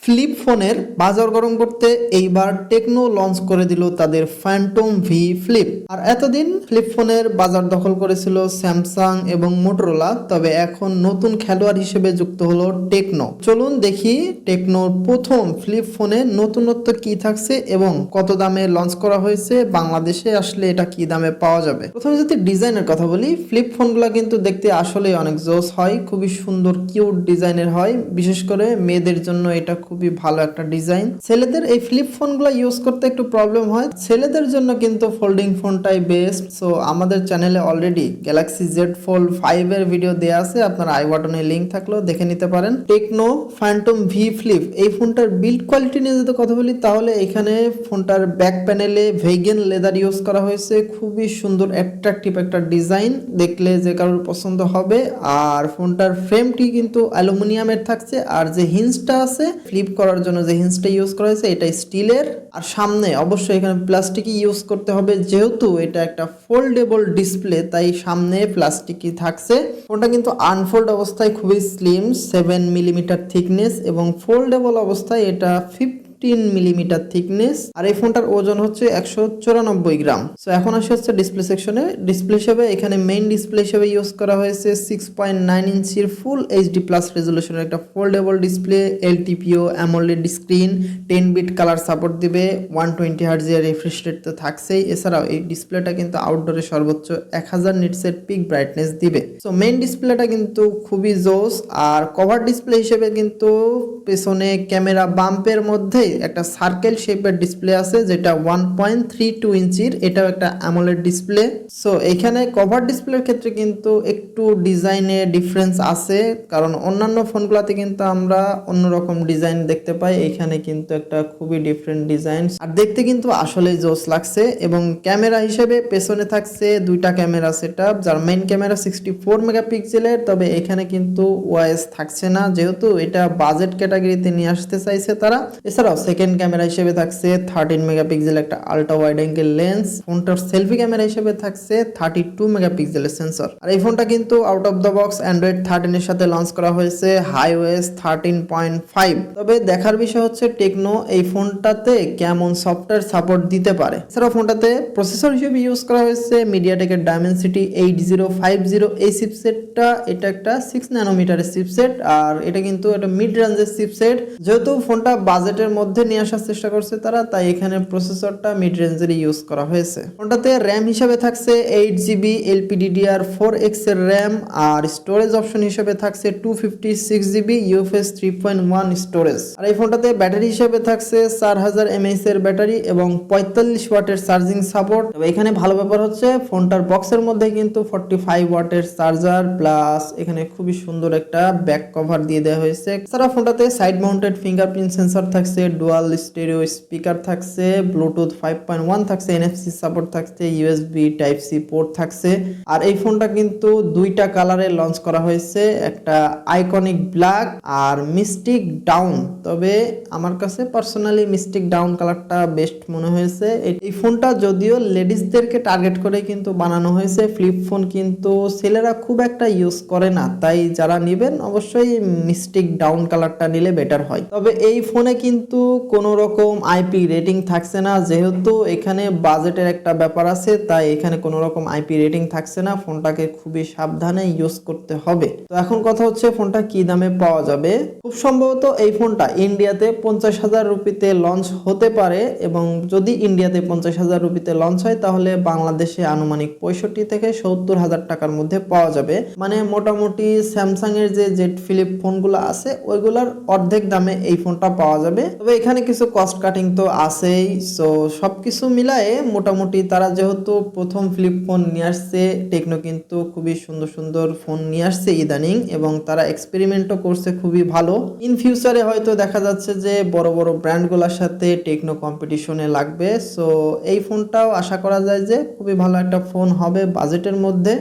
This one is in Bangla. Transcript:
ফ্লিপ ফোনের বাজার গরম করতে এইবার টেকনো লঞ্চ করে দিল তাদের ফ্যান্টম ভি ফ্লিপ। আর এতদিন ফ্লিপ ফোনের বাজার দখল করেছিল স্যামসাং এবং মোটরোলা, তবে এখন নতুন খেলোয়াড় হিসেবে যুক্ত হলো টেকনো। চলুন দেখি টেকনোর প্রথম ফ্লিপ ফোনে নতুনত্ব কি থাকছে এবং কত দামে লঞ্চ করা হয়েছে, বাংলাদেশে আসলে এটা কি দামে পাওয়া যাবে। প্রথমে যদি ডিজাইনের কথা বলি, ফ্লিপ ফোনগুলো কিন্তু দেখতে আসলে অনেক জোস হয়, খুবই সুন্দর কিউট ডিজাইনের হয়। বিশেষ করে মেয়েদের জন্য এটা খুবই ভালো একটা ডিজাইন। ছেলেদের এই ফ্লিপ ফোনগুলো ইউজ করতে একটু প্রবলেম হয়, ছেলেদের জন্য কিন্তু ফোল্ডিং ফোনটাই বেস্ট। সো আমাদের চ্যানেলে অলরেডি গ্যালাক্সি জেড ফোল্ড 5 এর ভিডিও দেওয়া আছে, আপনার আই বাটনে লিঙ্ক থাকলেও দেখে নিতে পারেন। টেকনো ফ্যান্টম ভি ফ্লিপ এই ফোনটার বিল্ড কোয়ালিটি নিয়ে যদি কথা বলি, তাহলে এখানে ফোনটার ব্যাক প্যানেলে ভেগান লেদার ইউজ করা হয়েছে, খুবই সুন্দর অ্যাট্রাকটিভ একটা ডিজাইন, দেখলে যে কারোর পছন্দ হবে। আর ফোনটার ফ্রেমটি কিন্তু অ্যালুমিনিয়ামের থাকছে, আর যে হিঞ্জটা আছে ফ্লিপ করার জন্য যে হিঞ্জটা ইউজ করা হয়েছে এটা স্টিলের। আর সামনে অবশ্যই এখানে প্লাস্টিকই ইউজ করতে হবে, যেহেতু এটা একটা ফোল্ডেবল ডিসপ্লে, তাই সামনে প্লাস্টিকই থাকছে। ফোনটা কিন্তু আনফোল্ড অবস্থায় খুবই স্লিম, 7 মিলিমিটার থিকনেস, এবং ফোল্ডেবল অবস্থায় এটা 15 মিলিমিটার থিকনেস। আর এই ফোনটার ওজন হচ্ছে 194 গ্রাম। সো এখন আসে হচ্ছে ডিসপ্লে সেকশনে। ডিসপ্লে হিসেবে এখানে মেইন ডিসপ্লে হিসেবে ইউজ করা হয়েছে 6.9 ইঞ্চির ফুল এইচডি প্লাস রেজলিউশনের একটা foldable display, LTPO AMOLED screen, 10 bit colour support দিবে, 120 হার্জ এর রিফ্রেশ রেট তো থাকছেই। এছাড়াও এই ডিসপ্লেটা কিন্তু আউটডোরে সর্বোচ্চ 1000 নিটসের পিক ব্রাইটনেস দিবে। সো মেইন ডিসপ্লেটা কিন্তু খুবই জোস। আর কভার ডিসপ্লে হিসেবে কিন্তু পেছনে ক্যামেরা বাম্পের মধ্যে একটা সার্কেল শেপের ডিসপ্লে আছে, যেটা 1.32 ইঞ্চির, এটাও একটা অ্যামোলেড ডিসপ্লে। সো এখানে কভার ডিসপ্লের ক্ষেত্রে কিন্তু একটু ডিজাইনে ডিফারেন্স আছে, কারণ অন্যান্য ফোনগুলোতে কিন্তু আমরা অন্যরকম ডিজাইন দেখতে পাই, এখানে কিন্তু একটা খুবই ডিফারেন্ট ডিজাইন, আর দেখতে কিন্তু আসলে জোস লাগছে। এবং ক্যামেরা হিসেবে পেছনে থাকছে দুইটা ক্যামেরা সেটআপ, যার মেইন ক্যামেরা 64 মেগাপিক্সেলের, তবে এখানে কিন্তু ওআইএস থাকছে না, যেহেতু এটা বাজেট ক্যাটাগরিতে নিয়ে আসতে চাইছে তারা। এছাড়াও সেকেন্ড ক্যামেরা হিসেবে থাকছে 13 মেগাপিক্সেল একটা আলট্রা ওয়াইড অ্যাঙ্গেল লেন্স। ফোনটার সেলফি ক্যামেরা হিসেবে থাকছে 32 মেগাপিক্সেলের সেন্সর। আর এই ফোনটা কিন্তু out of the box Android 13 এর সাথে লঞ্চ করা হয়েছে iOS 13.5। তবে দেখার বিষয় হচ্ছে টেকনো এই ফোনটাতে কেমন সফটওয়্যার সাপোর্ট দিতে পারে। এছাড়াও ফোনটাতে প্রসেসর হিসেবে ইউজ করা হয়েছে মিডিয়াটেকের ডায়মেনসিটি 8050, এই চিপসেটটা এটা একটা 6 ন্যানোমিটারের চিপসেট, আর এটা কিন্তু একটা মিড রেঞ্জের চিপসেট। যেহেতু ফোনটা বাজেটের মধ্যে নিয়ে আসার চেষ্টা করছে তারা, তাই এখানে প্রসেসরটা মিড রেঞ্জের ইউজ করা হয়েছে। ফোনটাতে র্যাম হিসেবে থাকছে 8GB LPDDR4X এর র্যাম, আর স্টোরেজ অপশন হিসেবে থাকছে 256GB UFS 3.1 স্টোরেজ। আর এই ফোনটাতে ব্যাটারি হিসেবে থাকছে 4000 mAh এর ব্যাটারি এবং 45 ওয়াটের চার্জিং সাপোর্ট। তবে এখানে ভালো ব্যাপার হচ্ছে ফোনটার বক্সের মধ্যে কিন্তু 45 ওয়াটের চার্জার, প্লাস এখানে খুবই সুন্দর একটা ব্যাক কভার দিয়ে দেওয়া হয়েছে। এছাড়া ফোনটাতে সাইড মাউন্টেড ফিঙ্গারপ্রিন্ট সেন্সর থাকছে, ডুয়াল স্টেরিও স্পিকার থাকছে, ব্লুটুথ 5.1 থাকছে, এনএফসি সাপোর্ট থাকছে, ইউএসবি টাইপ সি পোর্ট থাকছে। আর এই ফোনটা কিন্তু দুইটা কালারে লঞ্চ করা হয়েছে, একটা আইকনিক ব্ল্যাক আর মিস্টিক ডাউন। তবে আমার কাছে পার্সোনালি মিস্টিক ডাউন কালারটা বেস্ট মনে হয়েছে। এই ফোনটা যদিও লেডিসদেরকে টার্গেট করে কিন্তু বানানো হয়েছে, ফ্লিপ ফোন কিন্তু ছেলেরা খুব একটা ইউজ করে না, তাই যারা নেবেন অবশ্যই মিস্টিক ডাউন কালারটা নিলে বেটার হয়। তবে এই ফোনে কিন্তু কোনো রকম আইপি রেটিং থাকছে না, যেহেতু এখানে বাজেটের একটা ব্যাপার আছে, তাই এখানে কোনো রকম আইপি রেটিং থাকছে না। ফোনটাকে খুবই সাবধানে ইউজ করতে হবে। তো এখন কথা হচ্ছে ফোনটা কি দামে পাওয়া যাবে। খুব সম্ভবত এই ফোনটা ইন্ডিয়াতে 50,000 রুপিতে লঞ্চ হতে পারে, এবং যদি ইন্ডিয়াতে 50,000 রুপিতে লঞ্চ হয় তাহলে বাংলাদেশে আনুমানিক 65 থেকে 70,000 টাকার মধ্যে পাওয়া যাবে। মানে মোটামুটি স্যামসাং এর যে জেড ফ্লিপ ফোনগুলো আছে ওইগুলার অর্ধেক দামে এই ফোনটা পাওয়া যাবে। তবে এখানে কিছু কস্ট কাটিং তো আছেই। সো সবকিছু মিলায়ে মোটামুটি তারা যেহেতু প্রথম ফ্লিপ ফোন নিয়ে আসছে, টেকনো কিন্তু খুবই সুন্দর সুন্দর ফোন নিয়ে আসছে ইদানিং, এবং তারা এক্সপেরিমেন্টও করছে খুবই ভালো। ইন ফিউচারে হয়তো দেখা যাচ্ছে যে বড় বড় ব্র্যান্ডগুলোর সাথে টেকনো কম্পিটিশনে লাগবে। সো এই ফোনটাও আশা করা যায় যে খুবই ভালো একটা ফোন হবে বাজেটের মধ্যে।